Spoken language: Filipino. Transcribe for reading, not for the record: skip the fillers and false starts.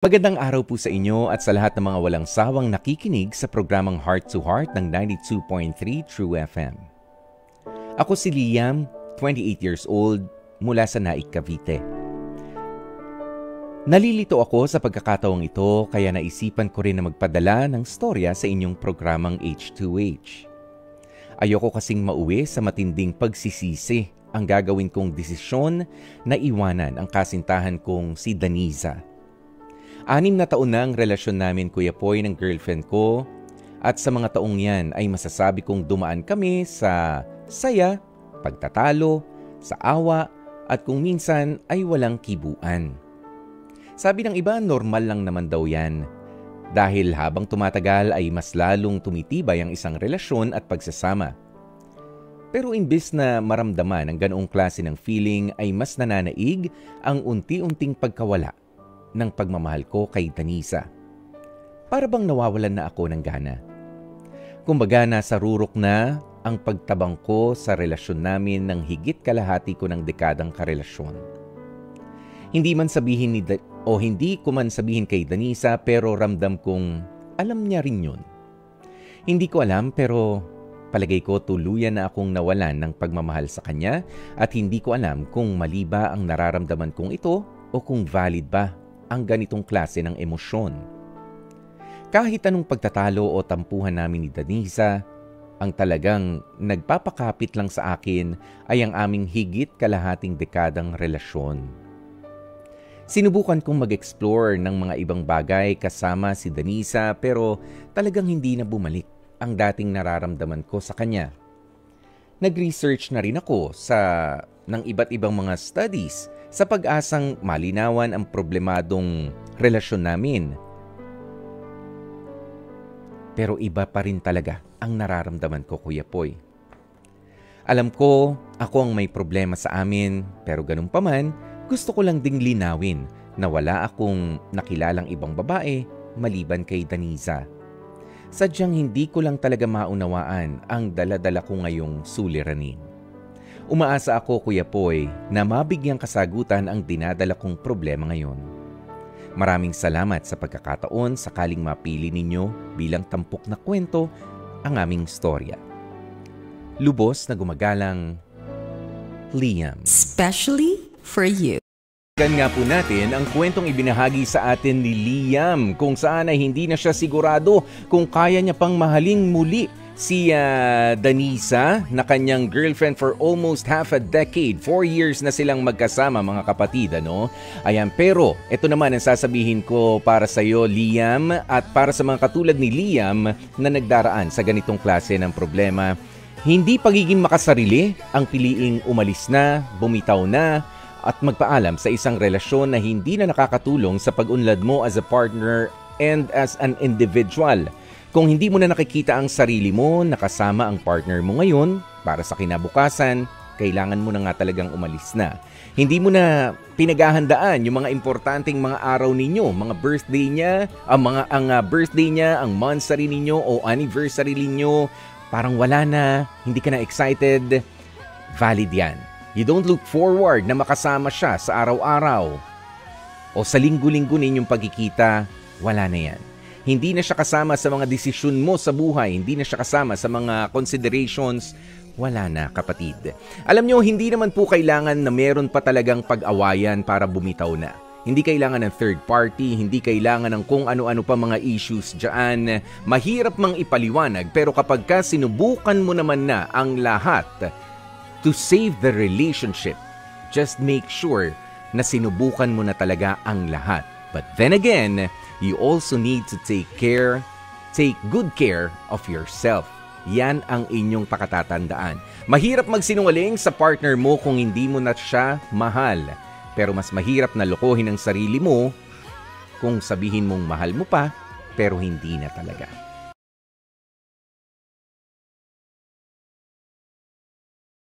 Magandang araw po sa inyo at sa lahat ng mga walang sawang nakikinig sa programang Heart to Heart ng 92.3 True FM. Ako si Liam, 28 years old, mula sa Naik, Cavite. Nalilito ako sa pagkakataong ito kaya naisipan ko rin na magpadala ng storya sa inyong programang H2H. Ayoko kasing mauwi sa matinding pagsisisi ang gagawin kong desisyon na iwanan ang kasintahan kong si Daniza. 6 na taon na ang relasyon namin, Kuya Poy, ng girlfriend ko at sa mga taong yan ay masasabi kong dumaan kami sa saya, pagtatalo, sa awa at kung minsan ay walang kibuan. Sabi ng iba, normal lang naman daw yan dahil habang tumatagal ay mas lalong tumitibay ang isang relasyon at pagsasama. Pero imbes na maramdaman ang ganoong klase ng feeling ay mas nananaig ang unti-unting pagkawala ng pagmamahal ko kay Daniza. Para bang nawawalan na ako ng gana. Kumbaga nasa rurok na ang pagtabang ko sa relasyon namin ng higit kalahati ko ng dekadang karelasyon. Hindi ko man sabihin kay Daniza pero ramdam kong alam niya rin yun. Hindi ko alam pero palagay ko tuluyan na akong nawalan ng pagmamahal sa kanya at hindi ko alam kung mali ba ang nararamdaman kong ito o kung valid ba ang ganitong klase ng emosyon. Kahit anong pagtatalo o tampuhan namin ni Daniza, ang talagang nagpapakapit lang sa akin ay ang aming higit kalahating dekadang relasyon. Sinubukan kong mag-explore ng mga ibang bagay kasama si Daniza pero talagang hindi na bumalik ang dating nararamdaman ko sa kanya. Nag-research na rin ako ng iba't ibang mga studies sa pag-asang malinawan ang problemadong relasyon namin. Pero iba pa rin talaga ang nararamdaman ko, Kuya Poy. Alam ko, ako ang may problema sa amin, pero ganun pa man, gusto ko lang ding linawin na wala akong nakilalang ibang babae maliban kay Daniza. Sadyang hindi ko lang talaga maunawaan ang dala-dala ko ngayong suliranin. Umaasa ako, Kuya Poy, na mabigyang kasagutan ang dinadala kong problema ngayon. Maraming salamat sa pagkakataon sakaling mapili ninyo bilang tampok na kwento ang aming storya. Lubos na gumagalang, Liam. Especially for you. Pakinggan nga po natin ang kwentong ibinahagi sa atin ni Liam kung saan ay hindi na siya sigurado kung kaya niya pang mahaling muli si Daniza na kanyang girlfriend for almost half a decade. 4 years na silang magkasama, mga kapatid, ano? Ayan, pero ito naman ang sasabihin ko para sa iyo, Liam, at para sa mga katulad ni Liam na nagdaraan sa ganitong klase ng problema. Hindi pagiging makasarili ang piliing umalis na, bumitaw na, at magpaalam sa isang relasyon na hindi na nakakatulong sa pag-unlad mo as a partner and as an individual. Kung hindi mo na nakikita ang sarili mo, nakasama ang partner mo ngayon, para sa kinabukasan, kailangan mo na nga talagang umalis na. Hindi mo na pinaghahandaan yung mga importanteng mga araw ninyo, mga birthday niya, ang birthday niya, ang monthsary ninyo o anniversary ninyo, parang wala na, hindi ka na excited, valid yan. You don't look forward na makasama siya sa araw-araw o sa linggo-linggo ninyong pagkikita, wala na yan. Hindi na siya kasama sa mga desisyon mo sa buhay. Hindi na siya kasama sa mga considerations. Wala na, kapatid. Alam nyo, hindi naman po kailangan na meron pa talagang pag-awayan para bumitaw na. Hindi kailangan ng third party. Hindi kailangan ng kung ano-ano pa mga issues dyan. Mahirap mang ipaliwanag. Pero kapag ka sinubukan mo naman na ang lahat to save the relationship, just make sure na sinubukan mo na talaga ang lahat. But then again, you also need to take good care of yourself. Yan ang inyong pakatatandaan. Mahirap magsinungaling sa partner mo kung hindi mo na siya mahal. Pero mas mahirap na lokohin ang sarili mo kung sabihin mong mahal mo pa, pero hindi na talaga.